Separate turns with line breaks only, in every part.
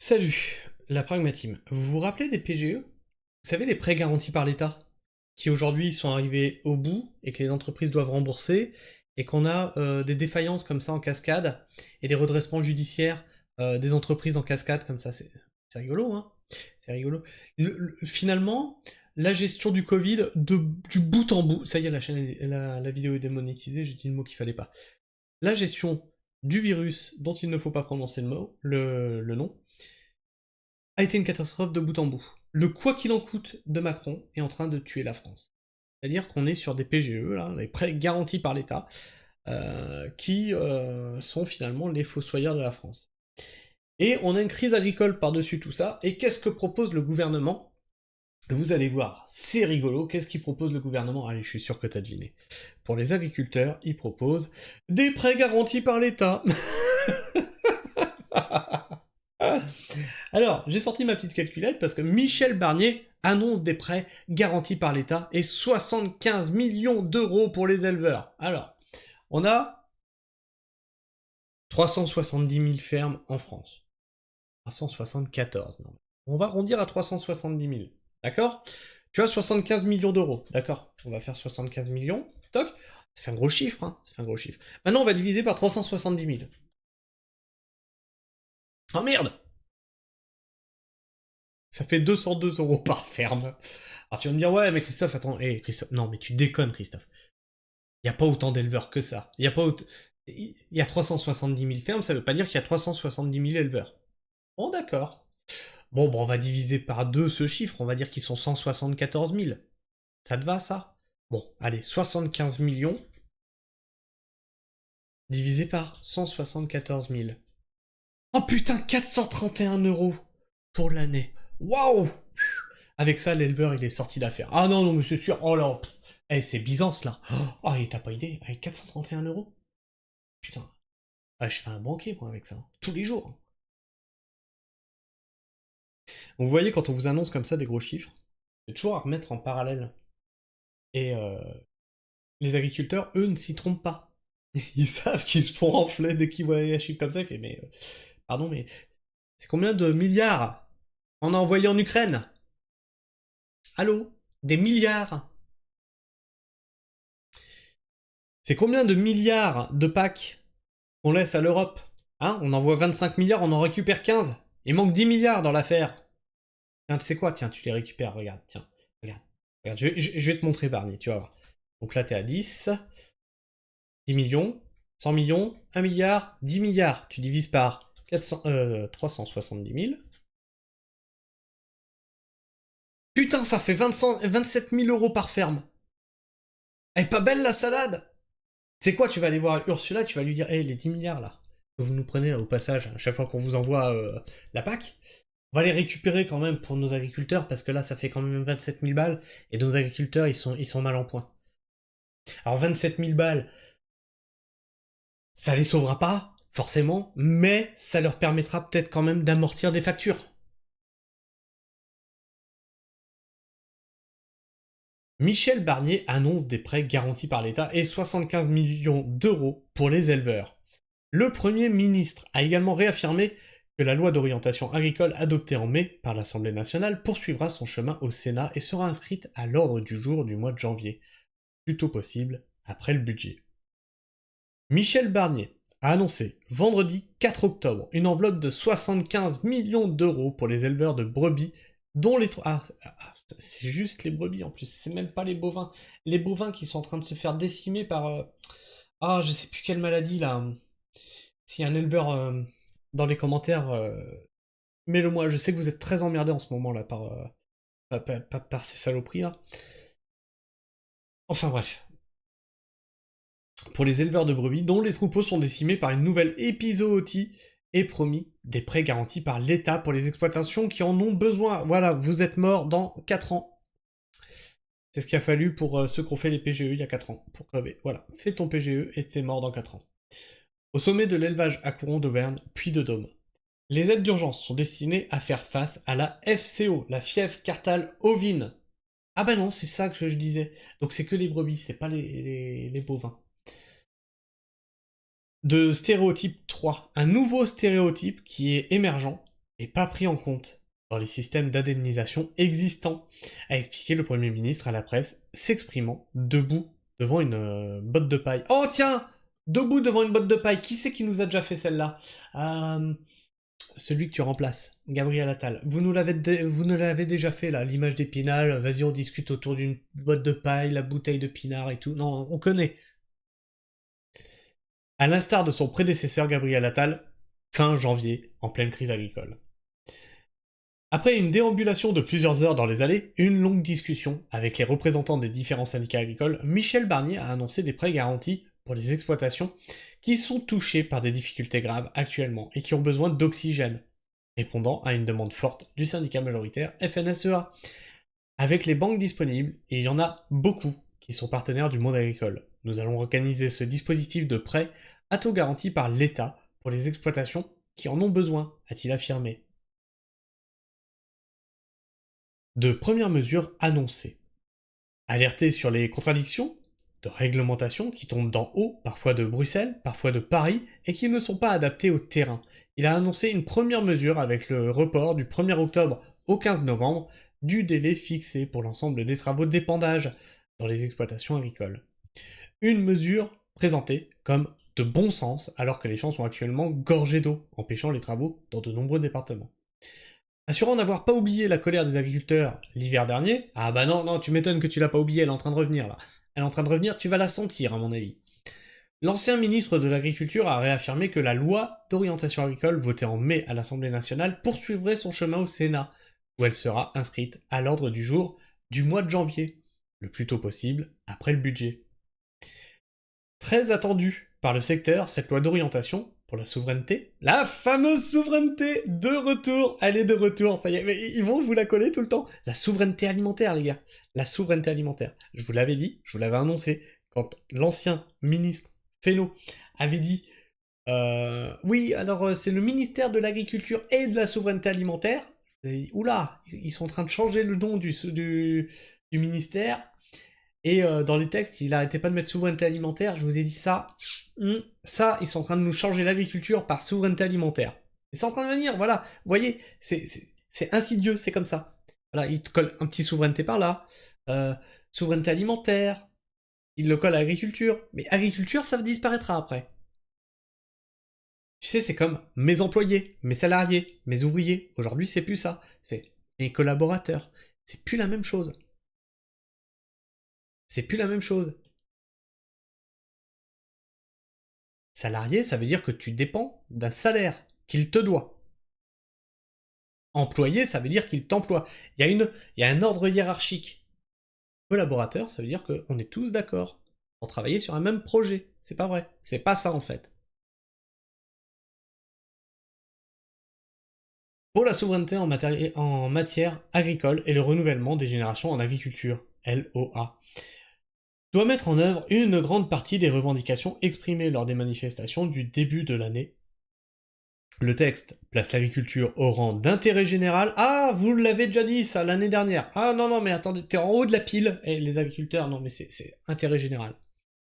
Salut, la Pragmatime. Vous vous rappelez des PGE? Vous savez, les prêts garantis par l'État, qui aujourd'hui sont arrivés au bout et que les entreprises doivent rembourser, et qu'on a des défaillances comme ça en cascade, et des redressements judiciaires des entreprises en cascade comme ça. C'est rigolo, hein? C'est rigolo. Finalement, la gestion du Covid du bout en bout, ça y est, la vidéo est démonétisée, j'ai dit le mot qu'il fallait pas. La gestion du virus dont il ne faut pas prononcer le nom, a été une catastrophe de bout en bout. Le quoi qu'il en coûte de Macron est en train de tuer la France. C'est-à-dire qu'on est sur des PGE, là, les prêts garantis par l'État, qui sont finalement les fossoyeurs de la France. Et on a une crise agricole par-dessus tout ça, et qu'est-ce que propose le gouvernement? Vous allez voir, c'est rigolo, qu'est-ce qu'il propose le gouvernement? Allez, je suis sûr que t'as deviné. Pour les agriculteurs, il propose des prêts garantis par l'État. Alors, j'ai sorti ma petite calculette parce que Michel Barnier annonce des prêts garantis par l'État et 75 millions d'euros pour les éleveurs. Alors, on a 370 000 fermes en France. 374, non. On va arrondir à 370 000, d'accord? Tu as 75 millions d'euros, d'accord? On va faire 75 millions, toc, ça fait un gros chiffre, hein, ça fait un gros chiffre. Maintenant, on va diviser par 370 000. Oh merde! Ça fait 202 euros par ferme. Alors tu vas me dire, ouais, mais Christophe, attends, Christophe, non, mais tu déconnes, Christophe. Il n'y a pas autant d'éleveurs que ça. Il y a pas autant... Il y a 370 000 fermes, ça veut pas dire qu'il y a 370 000 éleveurs. Bon, d'accord. Bon, on va diviser par 2 ce chiffre, on va dire qu'ils sont 174 000. Ça te va, ça? Bon, allez, 75 millions divisé par 174 000. Oh putain, 431 euros pour l'année. Waouh! Avec ça, l'éleveur, il est sorti d'affaire. Ah non, non, mais c'est sûr. Oh là, c'est Byzance, là. Oh, et t'as pas idée. Avec 431 euros? Putain. Ah, je fais un banquet, moi, avec ça. Tous les jours. Vous voyez, quand on vous annonce comme ça des gros chiffres, c'est toujours à remettre en parallèle. Et les agriculteurs, eux, ne s'y trompent pas. Ils savent qu'ils se font renfler dès qu'ils voient un chiffre comme ça. Ils font, mais, pardon, mais c'est combien de milliards on a envoyé en Ukraine? Allô? Des milliards. C'est combien de milliards de packs qu'on laisse à l'Europe? Hein? On envoie 25 milliards, on en récupère 15. Il manque 10 milliards dans l'affaire. Tiens, tu sais quoi? Tiens, tu les récupères, regarde, tiens. Regarde. Regarde, je vais te montrer, Barney, tu vas voir. Donc là, t'es à 10. 10 millions. 100 millions. 1 milliard. 10 milliards. Tu divises par 370 000. Putain, ça fait 27 000 euros par ferme. Elle est pas belle, la salade? Tu sais quoi? Tu vas aller voir Ursula, tu vas lui dire, hé, les 10 milliards, là, que vous nous prenez, là, au passage, à chaque fois qu'on vous envoie la PAC, on va les récupérer quand même pour nos agriculteurs, parce que là, ça fait quand même 27 000 balles, et nos agriculteurs, ils sont mal en point. Alors 27 000 balles, ça les sauvera pas, forcément, mais ça leur permettra peut-être quand même d'amortir des factures. Michel Barnier annonce des prêts garantis par l'État et 75 millions d'euros pour les éleveurs. Le Premier ministre a également réaffirmé que la loi d'orientation agricole adoptée en mai par l'Assemblée nationale poursuivra son chemin au Sénat et sera inscrite à l'ordre du jour du mois de janvier, plus tôt possible après le budget. Michel Barnier a annoncé vendredi 4 octobre une enveloppe de 75 millions d'euros pour les éleveurs de brebis dont les... c'est juste les brebis en plus, c'est même pas les bovins. Les bovins qui sont en train de se faire décimer par... je sais plus quelle maladie là. S'il y a un éleveur dans les commentaires, mets-le moi. Je sais que vous êtes très emmerdés en ce moment là par ces saloperies là. Enfin bref. Pour les éleveurs de brebis, dont les troupeaux sont décimés par une nouvelle épizootie, et promis des prêts garantis par l'État pour les exploitations qui en ont besoin. Voilà, vous êtes morts dans 4 ans. C'est ce qu'il a fallu pour ceux qui ont fait les PGE il y a 4 ans, pour crever. Voilà, fais ton PGE et t'es mort dans 4 ans. Au sommet de l'élevage à courant d'Auvergne, puis de Dôme. Les aides d'urgence sont destinées à faire face à la FCO, la fièvre catarrhale ovine. Ah bah non, c'est ça que je disais. Donc c'est que les brebis, c'est pas les bovins. De stéréotype 3, un nouveau stéréotype qui est émergent, n'est pas pris en compte dans les systèmes d'indemnisation existants, a expliqué le Premier ministre à la presse, s'exprimant debout devant une botte de paille. Oh tiens, debout devant une botte de paille, qui c'est qui nous a déjà fait celle-là? Celui que tu remplaces, Gabriel Attal. Vous nous l'avez déjà fait là, l'image d'Épinal, vas-y on discute autour d'une botte de paille, la bouteille de pinard et tout. Non, on connaît. À l'instar de son prédécesseur Gabriel Attal, fin janvier, en pleine crise agricole. Après une déambulation de plusieurs heures dans les allées, une longue discussion avec les représentants des différents syndicats agricoles, Michel Barnier a annoncé des prêts garantis pour les exploitations qui sont touchées par des difficultés graves actuellement et qui ont besoin d'oxygène, répondant à une demande forte du syndicat majoritaire FNSEA. Avec les banques disponibles, et il y en a beaucoup qui sont partenaires du monde agricole, nous allons organiser ce dispositif de prêt à taux garanti par l'État pour les exploitations qui en ont besoin, a-t-il affirmé. De premières mesures annoncées. Alerter sur les contradictions de réglementation qui tombent d'en haut, parfois de Bruxelles, parfois de Paris, et qui ne sont pas adaptées au terrain. Il a annoncé une première mesure avec le report du 1er octobre au 15 novembre du délai fixé pour l'ensemble des travaux d'épandage dans les exploitations agricoles. Une mesure présentée comme de bon sens alors que les champs sont actuellement gorgés d'eau, empêchant les travaux dans de nombreux départements. Assurant n'avoir pas oublié la colère des agriculteurs l'hiver dernier, ah bah non, tu m'étonnes que tu l'as pas oublié, elle est en train de revenir là. Elle est en train de revenir, tu vas la sentir à mon avis. L'ancien ministre de l'Agriculture a réaffirmé que la loi d'orientation agricole votée en mai à l'Assemblée nationale poursuivrait son chemin au Sénat, où elle sera inscrite à l'ordre du jour du mois de janvier, le plus tôt possible après le budget. Très attendue par le secteur, cette loi d'orientation pour la souveraineté, la fameuse souveraineté de retour, elle est de retour, ça y est, mais ils vont vous la coller tout le temps. La souveraineté alimentaire, les gars, la souveraineté alimentaire. Je vous l'avais dit, je vous l'avais annoncé, quand l'ancien ministre Fesneau avait dit oui, alors c'est le ministère de l'Agriculture et de la Souveraineté Alimentaire. Vous avez dit, oula, ils sont en train de changer le nom du ministère. Et dans les textes, il arrêtait pas de mettre souveraineté alimentaire. Je vous ai dit ça. Ça, ils sont en train de nous changer l'agriculture par souveraineté alimentaire. Et c'est en train de venir, voilà. Vous voyez, c'est insidieux, c'est comme ça. Voilà, ils te collent un petit souveraineté par là. Souveraineté alimentaire. Ils le collent à agriculture. Mais agriculture, ça disparaîtra après. Tu sais, c'est comme mes employés, mes salariés, mes ouvriers. Aujourd'hui, c'est plus ça. C'est mes collaborateurs. C'est plus la même chose. C'est plus la même chose. Salarié, ça veut dire que tu dépends d'un salaire qu'il te doit. Employé, ça veut dire qu'il t'emploie. Il y a un ordre hiérarchique. Collaborateur, ça veut dire qu'on est tous d'accord pour travailler sur un même projet. C'est pas vrai. C'est pas ça en fait. Pour la souveraineté en matière agricole et le renouvellement des générations en agriculture, LOA, doit mettre en œuvre une grande partie des revendications exprimées lors des manifestations du début de l'année. Le texte place l'agriculture au rang d'intérêt général. Ah, vous l'avez déjà dit ça l'année dernière. Ah non, mais attendez, t'es en haut de la pile. Et les agriculteurs, non mais c'est intérêt général.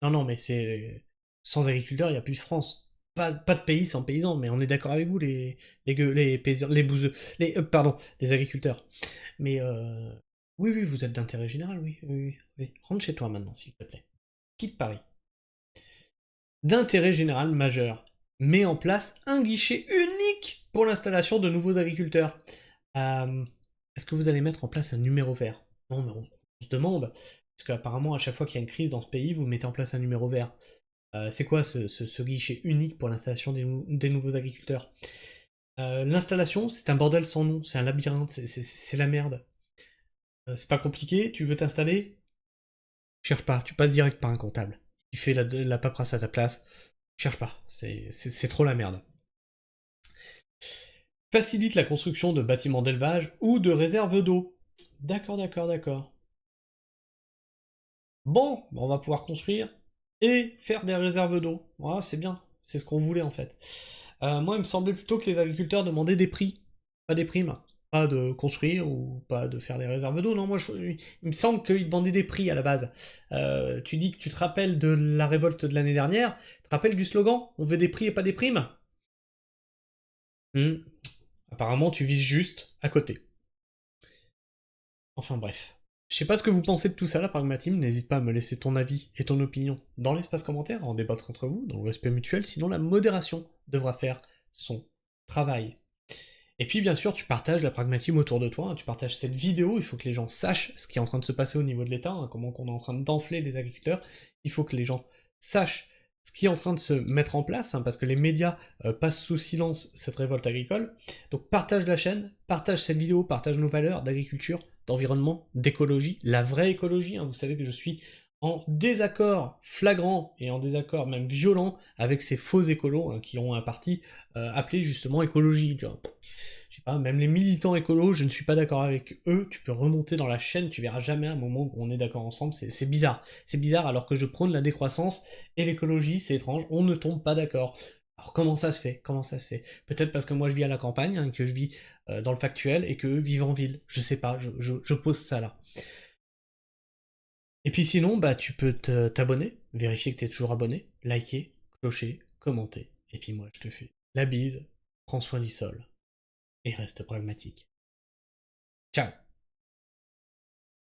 Non mais c'est... Sans agriculteurs, il n'y a plus de France. Pas de pays sans paysans, mais on est d'accord avec vous, les paysans, les bouseux, les agriculteurs. Mais oui, vous êtes d'intérêt général, oui. Rentre chez toi maintenant, s'il te plaît. Quitte Paris. D'intérêt général majeur. Met en place un guichet unique pour l'installation de nouveaux agriculteurs. Est-ce que vous allez mettre en place un numéro vert? Non, mais on se demande. Parce qu'apparemment, à chaque fois qu'il y a une crise dans ce pays, vous mettez en place un numéro vert. C'est quoi ce guichet unique pour l'installation des nouveaux agriculteurs? L'installation, c'est un bordel sans nom, c'est un labyrinthe, c'est la merde. C'est pas compliqué, tu veux t'installer? Cherche pas, tu passes direct par un comptable. Il fait la paperasse à ta place. Cherche pas, c'est trop la merde. Facilite la construction de bâtiments d'élevage ou de réserves d'eau. D'accord. Bon, on va pouvoir construire et faire des réserves d'eau. Voilà, c'est bien, c'est ce qu'on voulait en fait. Moi, il me semblait plutôt que les agriculteurs demandaient des prix, pas des primes. Pas de construire ou pas de faire des réserves d'eau. Non, il me semble qu'ils demandaient des prix à la base. Tu dis que tu te rappelles de la révolte de l'année dernière. Tu te rappelles du slogan? On veut des prix et pas des primes. Apparemment, tu vises juste à côté. Enfin bref. Je sais pas ce que vous pensez de tout ça, la pragmatisme, n'hésite pas à me laisser ton avis et ton opinion dans l'espace commentaire, à en débattre entre vous, dans le respect mutuel, sinon la modération devra faire son travail. Et puis bien sûr, tu partages la pragmatisme autour de toi, hein, tu partages cette vidéo, il faut que les gens sachent ce qui est en train de se passer au niveau de l'État, hein, comment on est en train d'enfler les agriculteurs, il faut que les gens sachent ce qui est en train de se mettre en place, hein, parce que les médias passent sous silence cette révolte agricole. Donc partage la chaîne, partage cette vidéo, partage nos valeurs d'agriculture, d'environnement, d'écologie, la vraie écologie, hein, vous savez que je suis en désaccord flagrant et en désaccord même violent avec ces faux écolos hein, qui ont un parti appelé justement écologie. Tu vois. Je sais pas, même les militants écolos, je ne suis pas d'accord avec eux, tu peux remonter dans la chaîne, tu verras jamais un moment où on est d'accord ensemble, c'est bizarre. C'est bizarre alors que je prône la décroissance et l'écologie, c'est étrange, on ne tombe pas d'accord. Alors comment ça se fait? Comment ça se fait? Peut-être parce que moi je vis à la campagne, hein, que je vis dans le factuel et qu'eux vivent en ville. Je sais pas, je pose ça là. Et puis sinon, bah tu peux t'abonner, vérifier que t'es toujours abonné, liker, clocher, commenter. Et puis moi je te fais la bise, prends soin du sol et reste pragmatique. Ciao.